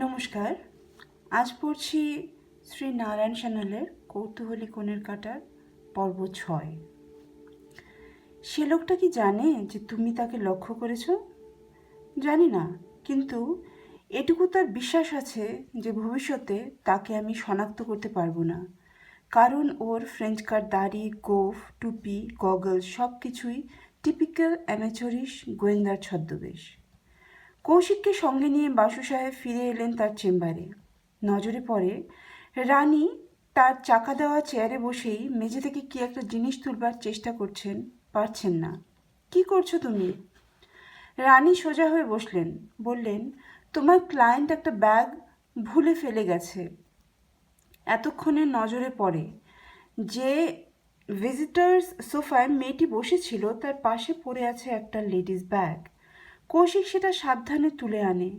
নমস্কার। আজ পড়ছি শ্রী নারায়ণ সান্যালের কৌতূহলী কোণের কাঁটার পর্ব 6। সে লোকটা কি জানে যে তুমি তাকে লক্ষ্য করেছ? জানি না, কিন্তু এটুকু তার বিশ্বাস আছে যে ভবিষ্যতে তাকে আমি শনাক্ত করতে পারবো না, কারণ ওর ফ্রেঞ্চ কাট দাড়ি, গোঁফ, টুপি, গগলস সব কিছুই টিপিক্যাল অ্যামেচরিশ গোয়েন্দার ছদ্মবেশ। কৌশিককে সঙ্গে নিয়ে বাসু সাহেব ফিরে এলেন তার চেম্বারে। নজরে পড়ে রানী তার চাকা দেওয়া চেয়ারে বসেই মেঝে থেকে কি একটা জিনিস তুলবার চেষ্টা করছেন, পারছেন না। কি করছো তুমি? রানী সোজা হয়ে বসলেন, বললেন, তোমার ক্লায়েন্ট একটা ব্যাগ ভুলে ফেলে গেছে। এতক্ষণে নজরে পড়ে যে ভিজিটার্স সোফায় মেয়েটি বসেছিল তার পাশে পড়ে আছে একটা লেডিস ব্যাগ। কৌশিক সেটা সাবধানে তুলে আনে।